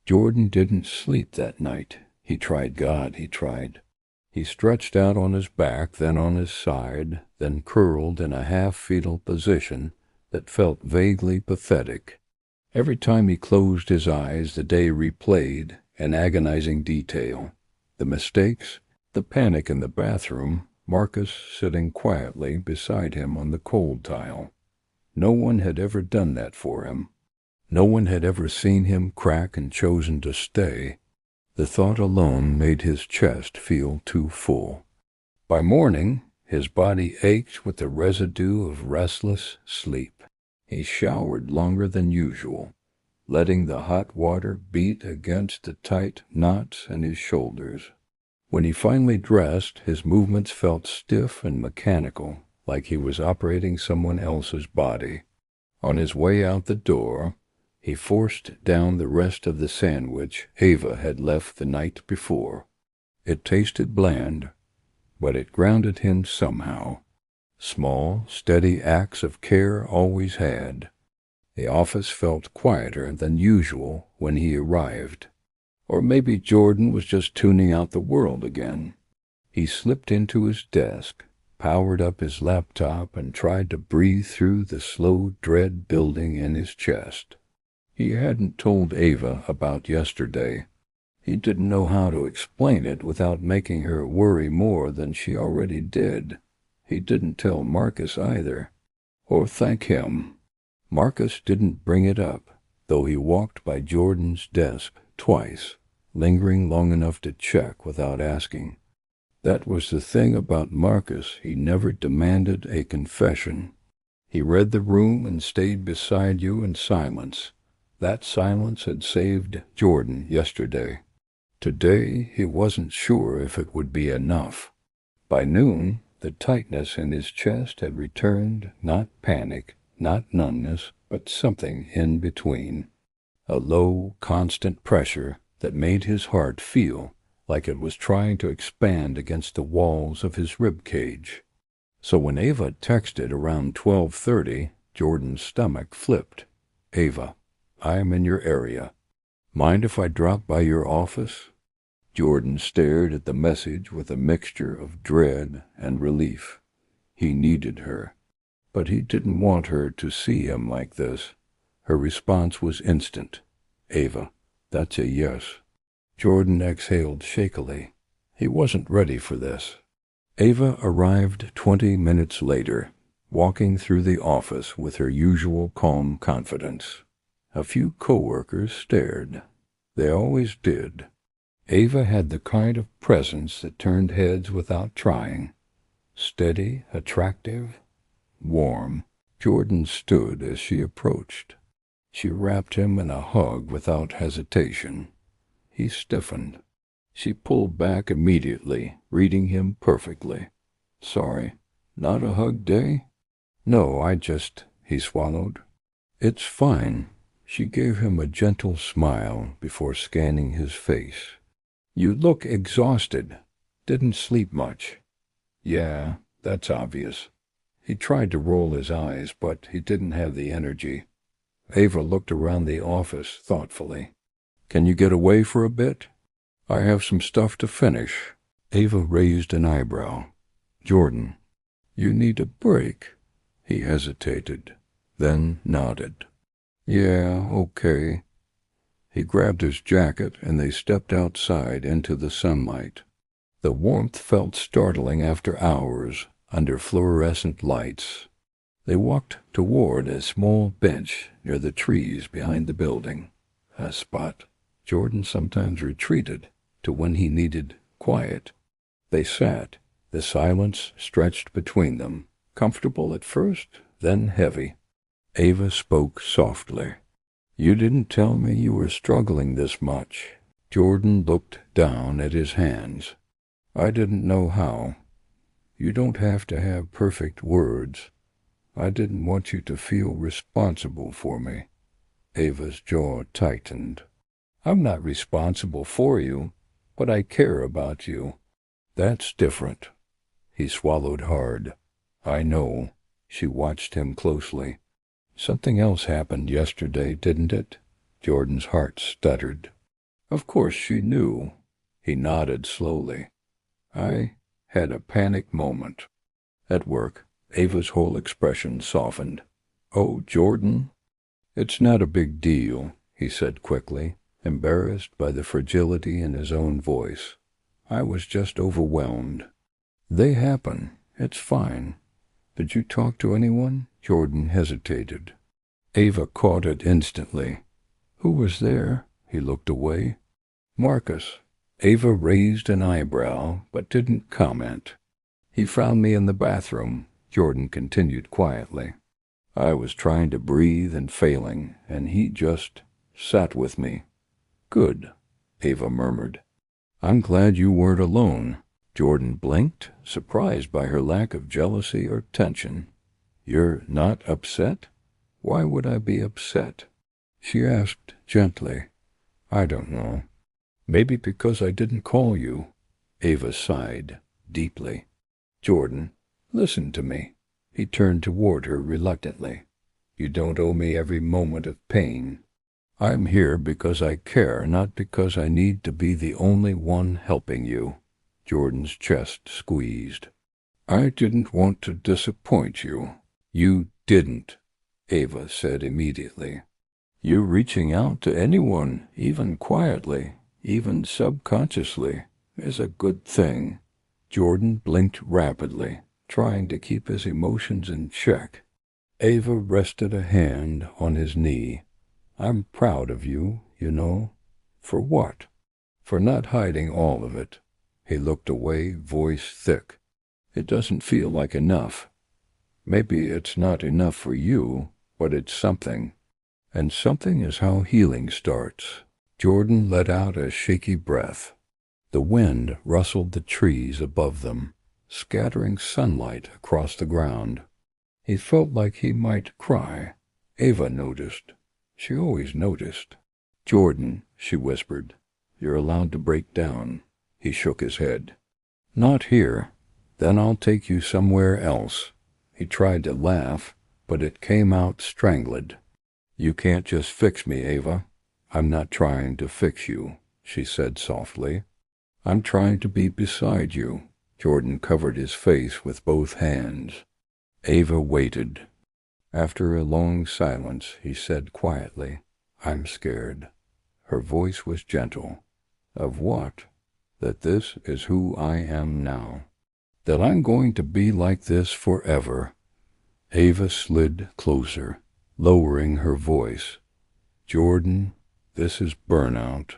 Jordan didn't sleep that night. He tried God, he tried. He stretched out on his back, then on his side, then curled in a half-fetal position that felt vaguely pathetic. Every time he closed his eyes, the day replayed in agonizing detail. The mistakes, the panic in the bathroom, Marcus sitting quietly beside him on the cold tile. No one had ever done that for him. No one had ever seen him crack and chosen to stay. The thought alone made his chest feel too full. By morning, his body ached with the residue of restless sleep. He showered longer than usual, letting the hot water beat against the tight knots in his shoulders. When he finally dressed, his movements felt stiff and mechanical, like he was operating someone else's body. On his way out the door, he forced down the rest of the sandwich Ava had left the night before. It tasted bland, but it grounded him somehow. Small, steady acts of care always had. The office felt quieter than usual when he arrived. Or maybe Jordan was just tuning out the world again. He slipped into his desk, powered up his laptop, and tried to breathe through the slow dread building in his chest. He hadn't told Ava about yesterday. He didn't know how to explain it without making her worry more than she already did. He didn't tell Marcus either. Or thank him. Marcus didn't bring it up, though he walked by Jordan's desk twice, lingering long enough to check without asking. That was the thing about Marcus. He never demanded a confession. He read the room and stayed beside you in silence. That silence had saved Jordan yesterday. Today, he wasn't sure if it would be enough. By noon, the tightness in his chest had returned, not panic, not numbness, but something in between. A low, constant pressure that made his heart feel like it was trying to expand against the walls of his rib cage. So when Ava texted around 12:30, Jordan's stomach flipped. Ava, I am in your area. Mind if I drop by your office? Jordan stared at the message with a mixture of dread and relief. He needed her, but he didn't want her to see him like this. Her response was instant. Ava, that's a yes. Jordan exhaled shakily. He wasn't ready for this. Ava arrived 20 minutes later, walking through the office with her usual calm confidence. A few coworkers stared. They always did. Ava had the kind of presence that turned heads without trying. Steady, attractive, warm. Jordan stood as she approached. She wrapped him in a hug without hesitation. He stiffened. She pulled back immediately, reading him perfectly. Sorry, not a hug day? No, he swallowed. It's fine. She gave him a gentle smile before scanning his face. You look exhausted. Didn't sleep much. Yeah, that's obvious. He tried to roll his eyes, but he didn't have the energy. Ava looked around the office thoughtfully. Can you get away for a bit? I have some stuff to finish. Ava raised an eyebrow. Jordan, you need a break. He hesitated, then nodded. Yeah, okay. He grabbed his jacket and they stepped outside into the sunlight. The warmth felt startling after hours under fluorescent lights. They walked toward a small bench near the trees behind the building, a spot Jordan sometimes retreated to when he needed quiet. They sat, the silence stretched between them, comfortable at first, then heavy. Ava spoke softly. You didn't tell me you were struggling this much. Jordan looked down at his hands. I didn't know how. You don't have to have perfect words. I didn't want you to feel responsible for me. Ava's jaw tightened. I'm not responsible for you, but I care about you. That's different. He swallowed hard. I know. She watched him closely. Something else happened yesterday, didn't it? Jordan's heart stuttered. Of course she knew. He nodded slowly. I had a panic moment. At work, Ava's whole expression softened. Oh, Jordan? It's not a big deal, he said quickly, embarrassed by the fragility in his own voice. I was just overwhelmed. They happen. It's fine. Did you talk to anyone? Jordan hesitated. Ava caught it instantly. Who was there? He looked away. Marcus. Ava raised an eyebrow, but didn't comment. He found me in the bathroom, Jordan continued quietly. I was trying to breathe and failing, and he just sat with me. Good, Ava murmured. I'm glad you weren't alone. Jordan blinked, surprised by her lack of jealousy or tension. You're not upset? Why would I be upset? She asked gently. I don't know. Maybe because I didn't call you. Ava sighed deeply. Jordan, listen to me. He turned toward her reluctantly. You don't owe me every moment of pain. I'm here because I care, not because I need to be the only one helping you. Jordan's chest squeezed. I didn't want to disappoint you. You didn't, Ava said immediately. You reaching out to anyone, even quietly, even subconsciously, is a good thing. Jordan blinked rapidly, trying to keep his emotions in check. Ava rested a hand on his knee. I'm proud of you, you know. For what? For not hiding all of it. He looked away, voice thick. It doesn't feel like enough. Maybe it's not enough for you, but it's something. And something is how healing starts. Jordan let out a shaky breath. The wind rustled the trees above them, scattering sunlight across the ground. He felt like he might cry. Ava noticed. She always noticed. Jordan, she whispered, you're allowed to break down. He shook his head. Not here. Then I'll take you somewhere else. He tried to laugh, but it came out strangled. You can't just fix me, Ava. I'm not trying to fix you, she said softly. I'm trying to be beside you. Jordan covered his face with both hands. Ava waited. After a long silence, he said quietly, I'm scared. Her voice was gentle. Of what? That this is who I am now. That I'm going to be like this forever. Ava slid closer, lowering her voice. Jordan, this is burnout.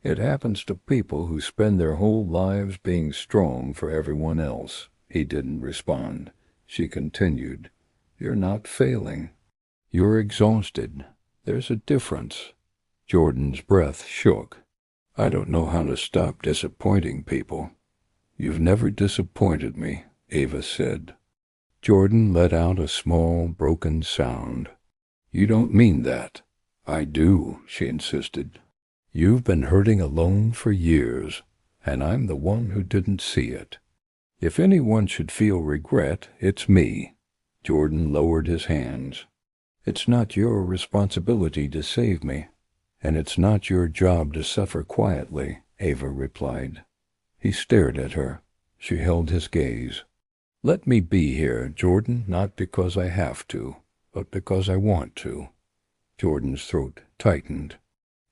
It happens to people who spend their whole lives being strong for everyone else. He didn't respond. She continued, You're not failing. You're exhausted. There's a difference. Jordan's breath shook. I don't know how to stop disappointing people. You've never disappointed me, Ava said. Jordan let out a small, broken sound. You don't mean that. I do, she insisted. You've been hurting alone for years, and I'm the one who didn't see it. If anyone should feel regret, it's me. Jordan lowered his hands. It's not your responsibility to save me, and it's not your job to suffer quietly, Ava replied. He stared at her. She held his gaze. Let me be here, Jordan, not because I have to, but because I want to. Jordan's throat tightened.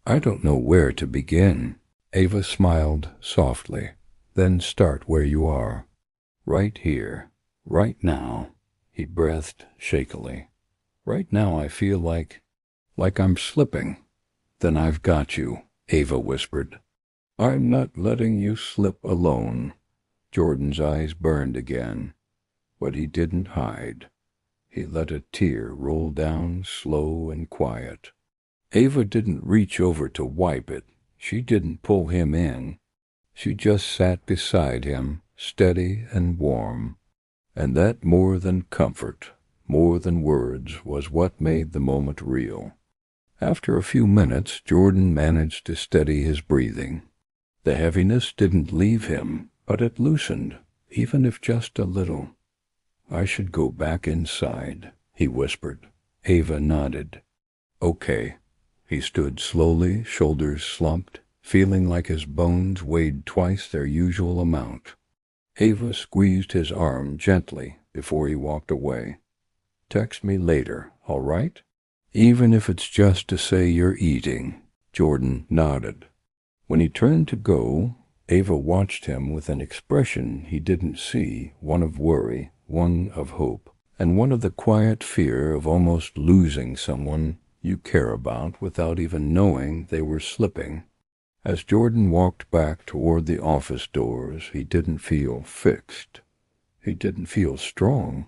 I don't know where to begin. Ava smiled softly. Then start where you are. Right here. Right now. He breathed shakily. Right now I feel like I'm slipping. Then I've got you, Ava whispered. I'm not letting you slip alone. Jordan's eyes burned again, but he didn't hide. He let a tear roll down slow and quiet. Ava didn't reach over to wipe it. She didn't pull him in. She just sat beside him, steady and warm. And that more than comfort, more than words, was what made the moment real. After a few minutes, Jordan managed to steady his breathing. The heaviness didn't leave him, but it loosened, even if just a little. I should go back inside, he whispered. Ava nodded. Okay. He stood slowly, shoulders slumped, feeling like his bones weighed twice their usual amount. Ava squeezed his arm gently before he walked away. "Text me later, all right?" "Even if it's just to say you're eating." Jordan nodded. When he turned to go, Ava watched him with an expression he didn't see, one of worry, one of hope, and one of the quiet fear of almost losing someone you care about without even knowing they were slipping. As Jordan walked back toward the office doors, he didn't feel fixed. He didn't feel strong.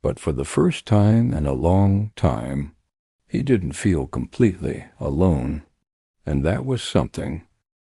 But for the first time in a long time, he didn't feel completely alone. And that was something